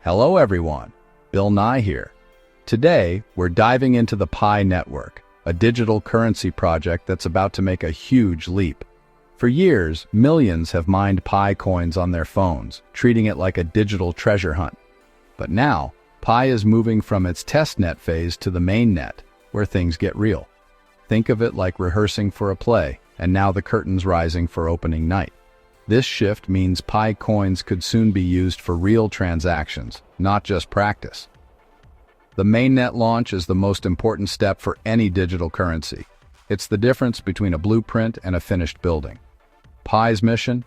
Hello everyone, Bill Nye here. Today, we're diving into the Pi network, a digital currency project that's about to make a huge leap. For years, millions have mined Pi coins on their phones, treating it like a digital treasure hunt. But now, Pi is moving from its testnet phase to the mainnet, where things get real. Think of it like rehearsing for a play, and now the curtain's rising for opening night. This shift means Pi coins could soon be used for real transactions, not just practice. The mainnet launch is the most important step for any digital currency. It's the difference between a blueprint and a finished building. Pi's mission?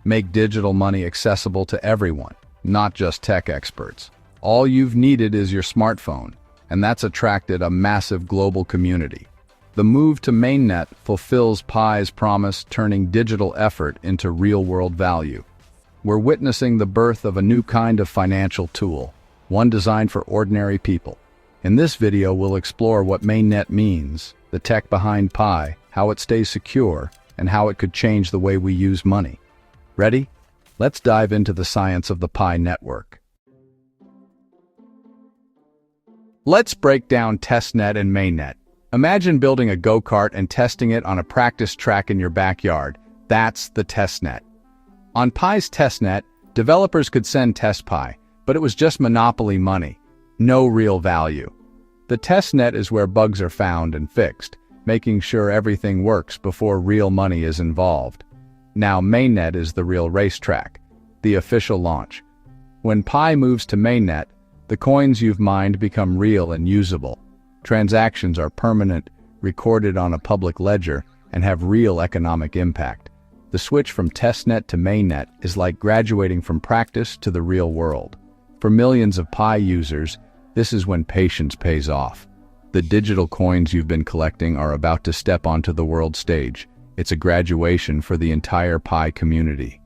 Make digital money accessible to everyone, not just tech experts. All you've needed is your smartphone, and that's attracted a massive global community. The move to mainnet fulfills Pi's promise, turning digital effort into real-world value. We're witnessing the birth of a new kind of financial tool, one designed for ordinary people. In this video, we'll explore what mainnet means, the tech behind Pi, how it stays secure, and how it could change the way we use money. Ready? Let's dive into the science of the Pi network. Let's break down testnet and mainnet. Imagine building a go-kart and testing it on a practice track in your backyard. That's the testnet. On Pi's testnet, developers could send test Pi, but it was just monopoly money, no real value. The testnet is where bugs are found and fixed, making sure everything works before real money is involved. Now mainnet is the real racetrack, the official launch. When Pi moves to mainnet, the coins you've mined become real and usable. Transactions are permanent, recorded on a public ledger, and have real economic impact. The switch from testnet to mainnet is like graduating from practice to the real world. For millions of Pi users, this is when patience pays off. The digital coins you've been collecting are about to step onto the world stage. It's a graduation for the entire Pi community.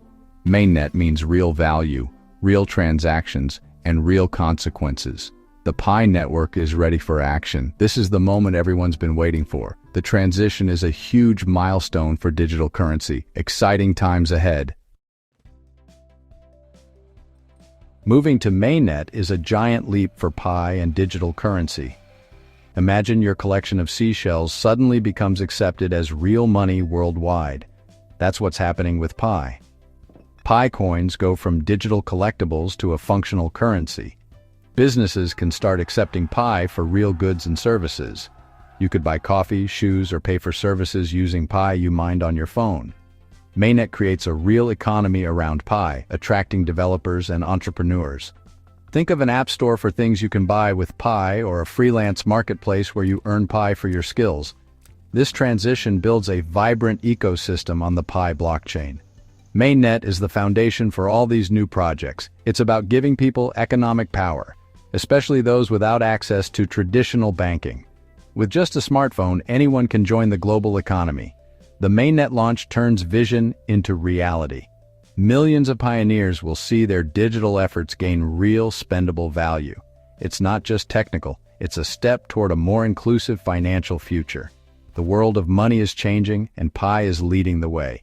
Mainnet means real value, real transactions, and real consequences. The Pi network is ready for action. This is the moment everyone's been waiting for. The transition is a huge milestone for digital currency. Exciting times ahead. Moving to mainnet is a giant leap for Pi and digital currency. Imagine your collection of seashells suddenly becomes accepted as real money worldwide. That's what's happening with Pi. Pi coins go from digital collectibles to a functional currency. Businesses can start accepting Pi for real goods and services. You could buy coffee, shoes, or pay for services using Pi you mined on your phone. Mainnet creates a real economy around Pi, attracting developers and entrepreneurs. Think of an app store for things you can buy with Pi or a freelance marketplace where you earn Pi for your skills. This transition builds a vibrant ecosystem on the Pi blockchain. Mainnet is the foundation for all these new projects. It's about giving people economic power, especially those without access to traditional banking. With just a smartphone, anyone can join the global economy. The mainnet launch turns vision into reality. Millions of pioneers will see their digital efforts gain real spendable value. It's not just technical, it's a step toward a more inclusive financial future. The world of money is changing, and Pi is leading the way.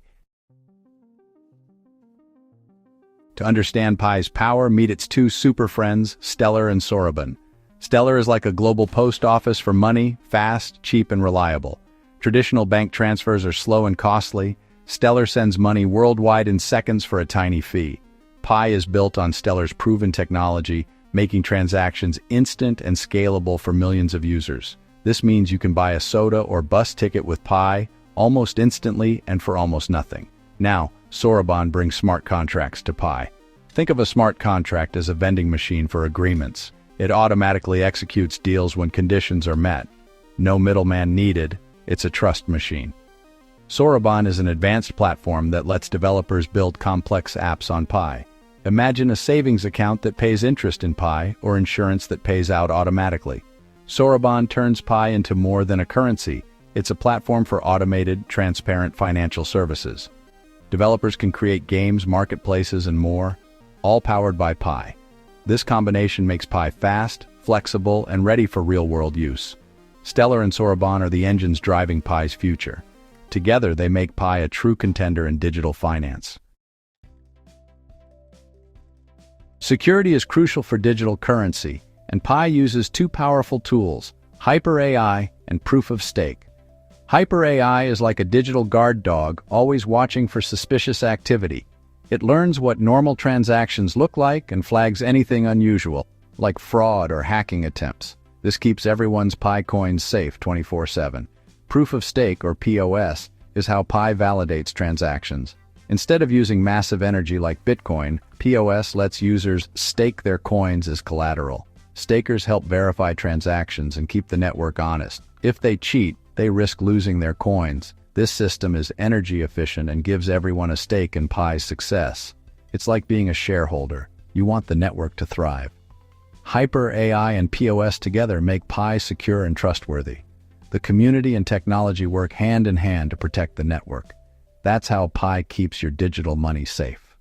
To understand Pi's power, meet its two super friends, Stellar and Soroban. Stellar is like a global post office for money, fast, cheap, and reliable. Traditional bank transfers are slow and costly. Stellar sends money worldwide in seconds for a tiny fee. Pi is built on Stellar's proven technology, making transactions instant and scalable for millions of users. This means you can buy a soda or bus ticket with Pi almost instantly and for almost nothing. Now, Soroban brings smart contracts to Pi. Think of a smart contract as a vending machine for agreements. It automatically executes deals when conditions are met. No middleman needed, it's a trust machine. Soroban is an advanced platform that lets developers build complex apps on Pi. Imagine a savings account that pays interest in Pi or insurance that pays out automatically. Soroban turns Pi into more than a currency. It's a platform for automated, transparent financial services. Developers can create games, marketplaces, and more, all powered by Pi. This combination makes Pi fast, flexible, and ready for real-world use. Stellar and Soroban are the engines driving Pi's future. Together, they make Pi a true contender in digital finance. Security is crucial for digital currency, and Pi uses two powerful tools, Hyper AI and Proof of Stake. Hyper AI is like a digital guard dog, always watching for suspicious activity. It learns what normal transactions look like and flags anything unusual, like fraud or hacking attempts. This keeps everyone's Pi coins safe 24/7. Proof of Stake, or POS, is how Pi validates transactions. Instead of using massive energy like Bitcoin, POS lets users stake their coins as collateral. Stakers help verify transactions and keep the network honest. If they cheat, they risk losing their coins. This system is energy efficient and gives everyone a stake in Pi's success. It's like being a shareholder. You want the network to thrive. Hyper AI and POS together make Pi secure and trustworthy. The community and technology work hand in hand to protect the network. That's how Pi keeps your digital money safe.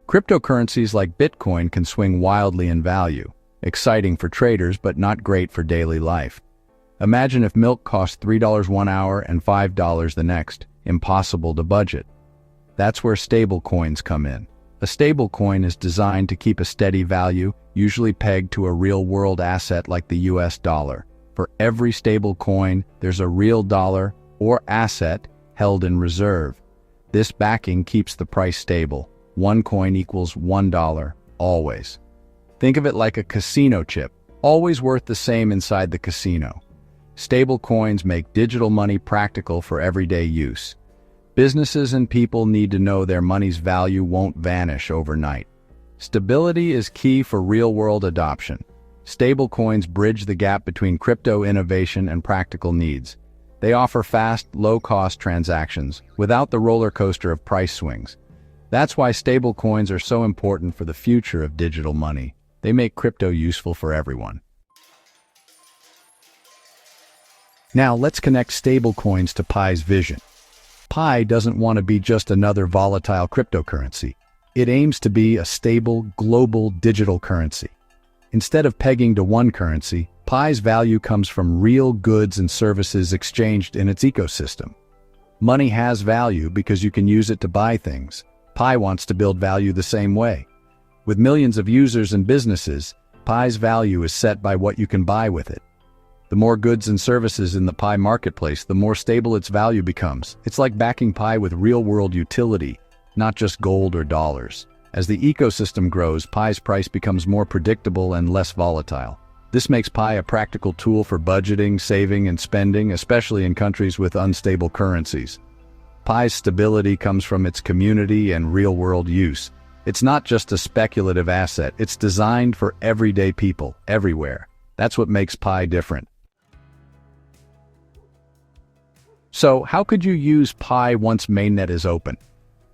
Cryptocurrencies like Bitcoin can swing wildly in value, exciting for traders but not great for daily life. Imagine if milk cost $3 one hour and $5 the next. Impossible to budget. That's where stablecoins come in. A stablecoin is designed to keep a steady value, usually pegged to a real-world asset like the US dollar. For every stablecoin, there's a real dollar or asset held in reserve. This backing keeps the price stable. One coin equals $1, always. Think of it like a casino chip, always worth the same inside the casino. Stablecoins make digital money practical for everyday use. Businesses and people need to know their money's value won't vanish overnight. Stability is key for real-world adoption. Stablecoins bridge the gap between crypto innovation and practical needs. They offer fast, low-cost transactions without the roller coaster of price swings. That's why stablecoins are so important for the future of digital money. They make crypto useful for everyone. Now let's connect stablecoins to Pi's vision. Pi doesn't want to be just another volatile cryptocurrency. It aims to be a stable, global digital currency. Instead of pegging to one currency, Pi's value comes from real goods and services exchanged in its ecosystem. Money has value because you can use it to buy things. Pi wants to build value the same way. With millions of users and businesses, Pi's value is set by what you can buy with it. The more goods and services in the Pi marketplace, the more stable its value becomes. It's like backing Pi with real-world utility, not just gold or dollars. As the ecosystem grows, Pi's price becomes more predictable and less volatile. This makes Pi a practical tool for budgeting, saving, and spending, especially in countries with unstable currencies. Pi's stability comes from its community and real-world use. It's not just a speculative asset, it's designed for everyday people, everywhere. That's what makes Pi different. So, how could you use Pi once Mainnet is open?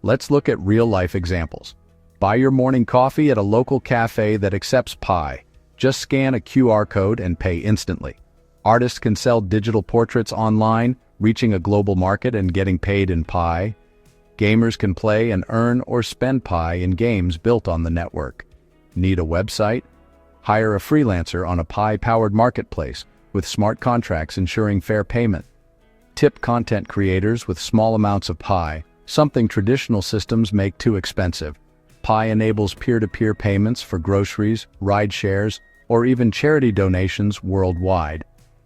Let's look at real-life examples. Buy your morning coffee at a local cafe that accepts Pi. Just scan a QR code and pay instantly. Artists can sell digital portraits online, reaching a global market and getting paid in Pi. Gamers can play and earn or spend Pi in games built on the network. Need a website? Hire a freelancer on a Pi-powered marketplace with smart contracts ensuring fair payment. Tip content creators with small amounts of Pi, something traditional systems make too expensive. Pi enables peer-to-peer payments for groceries, ride shares, or even charity donations worldwide.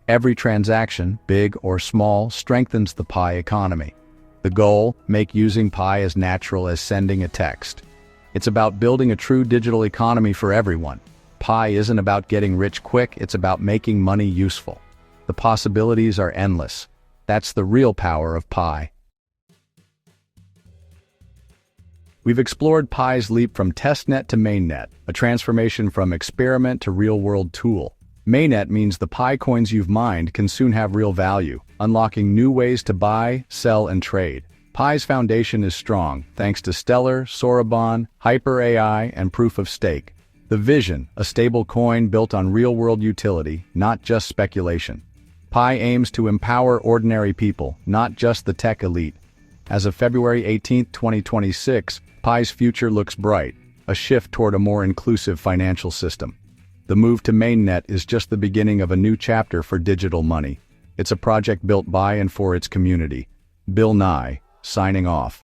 Every transaction, big or small, strengthens the Pi economy. The goal, make using Pi as natural as sending a text. It's about building a true digital economy for everyone. Pi isn't about getting rich quick, it's about making money useful. The possibilities are endless. That's the real power of Pi. We've explored Pi's leap from Testnet to Mainnet, a transformation from experiment to real-world tool. Mainnet means the Pi coins you've mined can soon have real value, unlocking new ways to buy, sell, and trade. Pi's foundation is strong, thanks to Stellar, Sorabon, Hyper AI, and Proof of Stake. The vision, a stable coin built on real-world utility, not just speculation. Pi aims to empower ordinary people, not just the tech elite. As of February 18, 2026, Pi's future looks bright, a shift toward a more inclusive financial system. The move to Mainnet is just the beginning of a new chapter for digital money. It's a project built by and for its community. Bill Nye, signing off.